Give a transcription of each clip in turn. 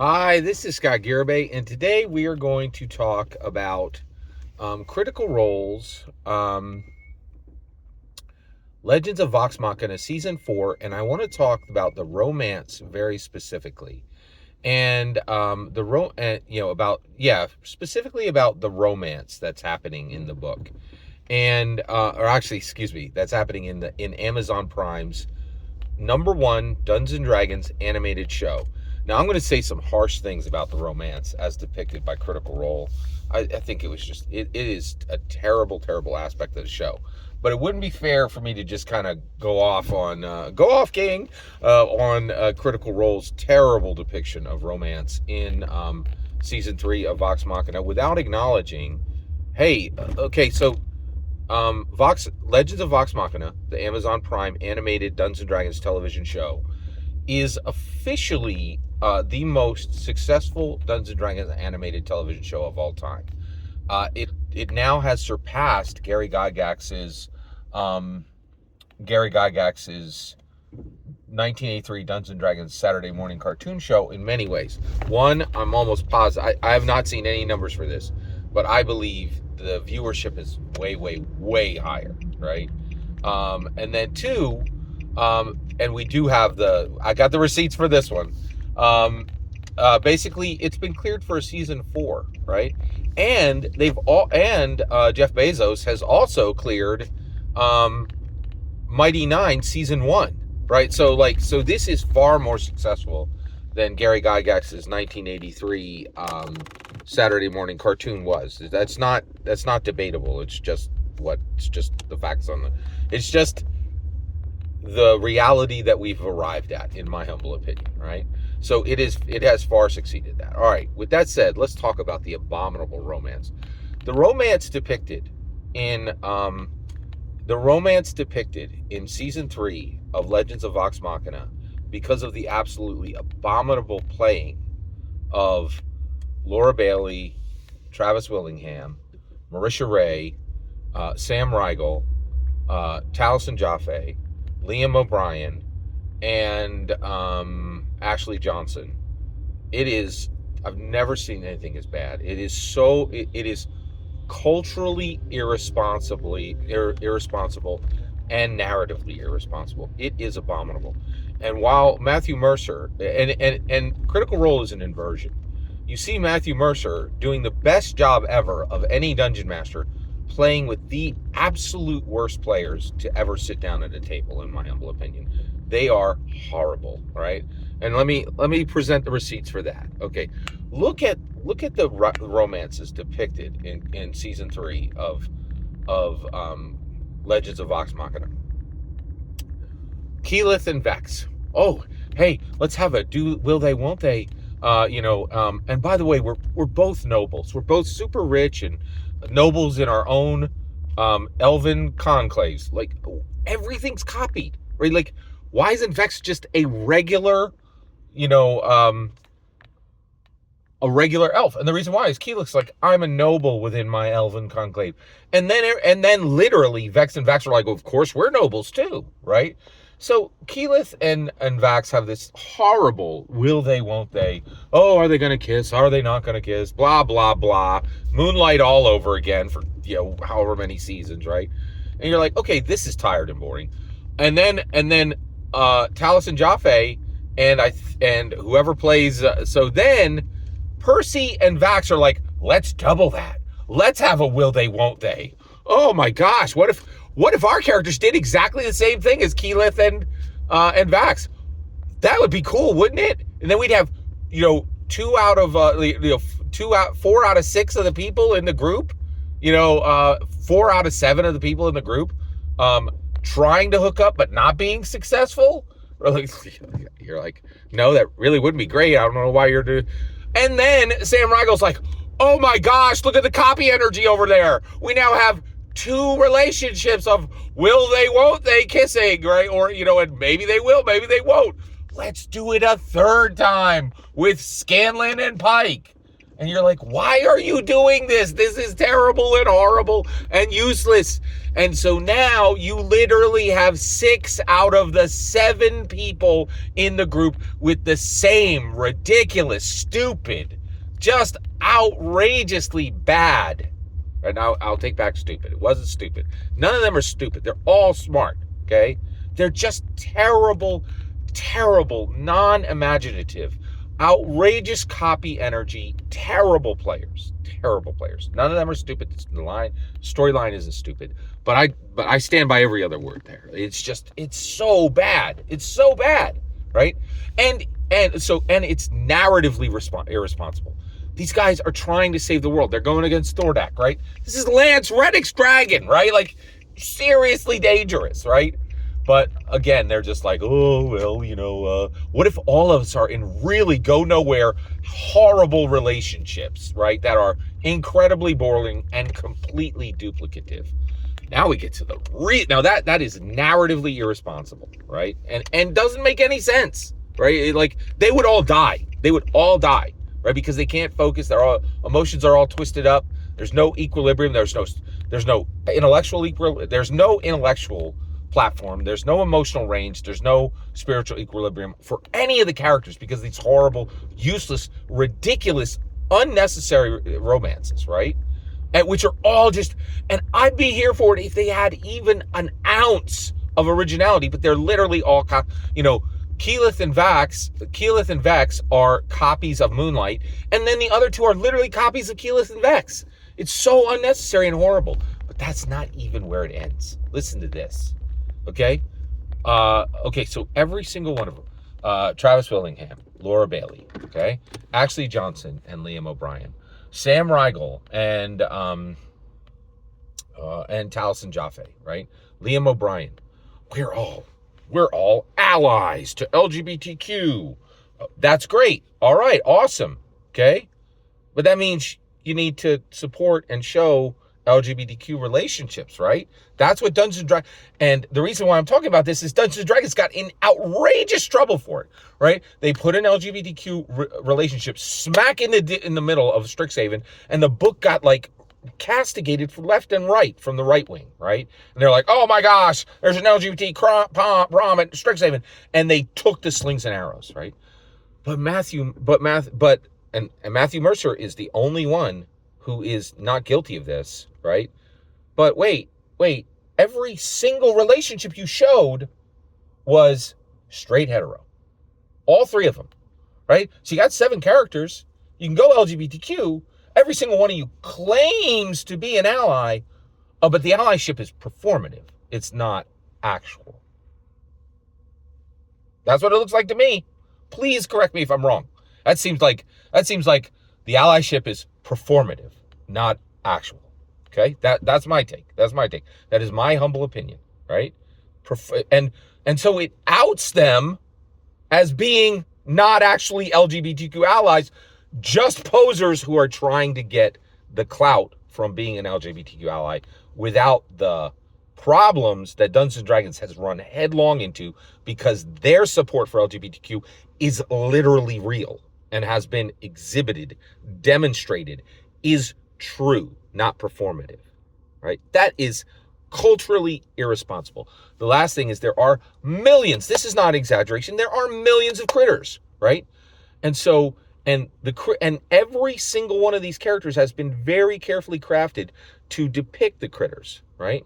Hi, this is Scott Garibay, and today we are going to talk about Critical Role's Legends of Vox Machina Season 4, and I want to talk about the romance very specifically. And specifically about the romance that's happening in the book. And or actually, excuse me, that's happening in Amazon Prime's #1 Dungeons and Dragons animated show. Now, I'm going to say some harsh things about the romance as depicted by Critical Role. I think it is a terrible, terrible aspect of the show. But it wouldn't be fair for me to just kind of go off, King, on Critical Role's terrible depiction of romance in season 3 of Vox Machina without acknowledging, hey, okay, so Legends of Vox Machina, the Amazon Prime animated Dungeons and Dragons television show, is officially the most successful Dungeons and Dragons animated television show of all time. It now has surpassed Gary Gygax's 1983 Dungeons and Dragons Saturday morning cartoon show in many ways. One, I'm almost positive. I have not seen any numbers for this, but I believe the viewership is way, way, way higher, right? And then two, and we do have I got the receipts for this one. Basically, it's been cleared for a season 4, right? And Jeff Bezos has also cleared Mighty Nine season 1, right? So this is far more successful than Gary Gygax's 1983 Saturday morning cartoon was. That's not debatable. It's just the facts on it's just the reality that we've arrived at, in my humble opinion, right? So it has far succeeded that. All right, with that said, let's talk about the abominable romance. The romance depicted in season 3 of Legends of Vox Machina, because of the absolutely abominable playing of Laura Bailey, Travis Willingham, Marisha Ray, Sam Riegel, Taliesin Jaffe, Liam O'Brien, and Ashley Johnson. I've never seen anything as bad. It is culturally irresponsible and narratively irresponsible. It is abominable. And while Matthew Mercer, and Critical Role is an inversion, you see Matthew Mercer doing the best job ever of any dungeon master, playing with the absolute worst players to ever sit down at a table, in my humble opinion. They are horrible, right? And let me present the receipts for that. Okay, look at the romances depicted in season 3 of Legends of Vox Machina. Keyleth and Vex. Oh, hey, let's have a will they, won't they? And by the way, we're both nobles. We're both super rich and nobles in our own elven conclaves. Like, everything's copied, right? Like, why isn't Vex just a regular elf? And the reason why is Keyleth's like, I'm a noble within my elven conclave, and then literally Vex and Vax are like, well, of course we're nobles too, right? So Keyleth and Vax have this horrible will they, won't they? Oh, are they going to kiss? Are they not going to kiss? Blah, blah, blah. Moonlight all over again for, however many seasons, right? And you're like, okay, this is tired and boring. And then Taliesin Jaffe and whoever plays. So then Percy and Vax are like, let's double that. Let's have a will they, won't they? Oh my gosh, what if our characters did exactly the same thing as Keyleth and Vax? That would be cool, wouldn't it? And then we'd have, 4 out of 6 of the people in the group, 4 out of 7 of the people in the group, trying to hook up but not being successful. You're like, no, that really wouldn't be great. I don't know why you're doing. And then Sam Riegel's like, oh my gosh, look at the copy energy over there. We now have 2 relationships of will they, won't they kissing, right? Or, and maybe they will, maybe they won't. Let's do it a 3rd time with Scanlan and Pike. And you're like, why are you doing this? This is terrible and horrible and useless. And so now you literally have 6 out of the 7 people in the group with the same ridiculous, stupid, just outrageously bad. And I'll take back stupid. It wasn't stupid. None of them are stupid. They're all smart, okay? They're just terrible, terrible, non-imaginative, outrageous copy energy, terrible players. Terrible players. None of them are stupid. The storyline isn't stupid. But I stand by every other word there. It's so bad. It's so bad, right? And it's narratively irresponsible. These guys are trying to save the world. They're going against Thordak, right? This is Lance Reddick's dragon, right? Like, seriously dangerous, right? But again, they're just like, oh, well, what if all of us are in really go nowhere, horrible relationships, right? That are incredibly boring and completely duplicative. Now we get to now that is narratively irresponsible, right? And doesn't make any sense, right? Like, they would all die. Right? Because they can't focus. Emotions are all twisted up. There's no equilibrium. There's no intellectual platform. There's no emotional range. There's no spiritual equilibrium for any of the characters because these horrible, useless, ridiculous, unnecessary romances, right? And which are all just, and I'd be here for it if they had even an ounce of originality, but they're literally all, Keyleth and Vex are copies of Moonlight, and then the other 2 are literally copies of Keyleth and Vex. It's so unnecessary and horrible, but that's not even where it ends. Listen to this, okay? So every single one of them, Travis Willingham, Laura Bailey, okay? Ashley Johnson and Liam O'Brien, Sam Riegel and Taliesin Jaffe, right? Liam O'Brien, we're all allies to LGBTQ. That's great. All right, awesome. Okay? But that means you need to support and show LGBTQ relationships, right? That's what Dungeons & Dragons... And the reason why I'm talking about this is Dungeons & Dragons got in outrageous trouble for it, right? They put an LGBTQ relationship smack in the middle of Strixhaven, and the book got, castigated from left and right from the right wing, right? And they're like, oh my gosh, there's an LGBT prom at Strixhaven, and they took the slings and arrows, right? But Matthew Mercer is the only one who is not guilty of this, right? But wait, every single relationship you showed was straight hetero. All 3 of them, right? So you got 7 characters. You can go LGBTQ. Every single one of you claims to be an ally, but the allyship is performative. It's not actual. That's what it looks like to me. Please correct me if I'm wrong. That seems like the allyship is performative, not actual. Okay? That's my take. That is my humble opinion, right? And so it outs them as being not actually LGBTQ allies, just posers who are trying to get the clout from being an LGBTQ ally without the problems that Dungeons & Dragons has run headlong into because their support for LGBTQ is literally real and has been exhibited, demonstrated, is true, not performative, right? That is culturally irresponsible. The last thing is there are millions, this is not exaggeration, there are millions of critters, right? And so, and every single one of these characters has been very carefully crafted to depict the critters, right?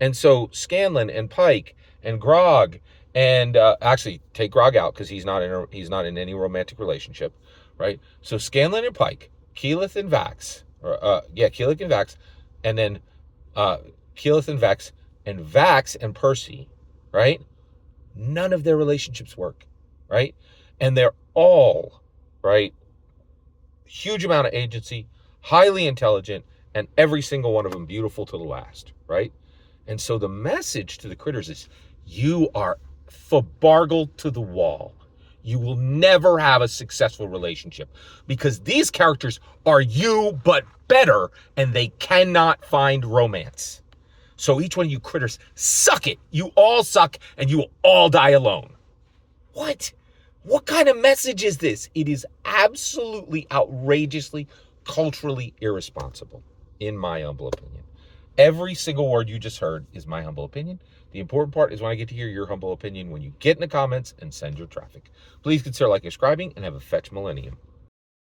And so Scanlan and Pike and Grog, and actually take Grog out because he's not in any romantic relationship, right? So Scanlan and Pike, Keyleth and Vax, Keyleth and Vax, and then Keyleth and Vex, and Vax and Percy, right? None of their relationships work, right? And they're all, right, huge amount of agency, highly intelligent, and every single one of them beautiful to the last, right? And so the message to the critters is, you are fabargled to the wall. You will never have a successful relationship because these characters are you, but better, and they cannot find romance. So each one of you critters, suck it. You all suck, and you will all die alone. What? What kind of message is this? It is absolutely outrageously culturally irresponsible, in my humble opinion. Every single word you just heard is my humble opinion. The important part is when I get to hear your humble opinion when you get in the comments and send your traffic. Please consider liking, subscribing, and have a fetch millennium.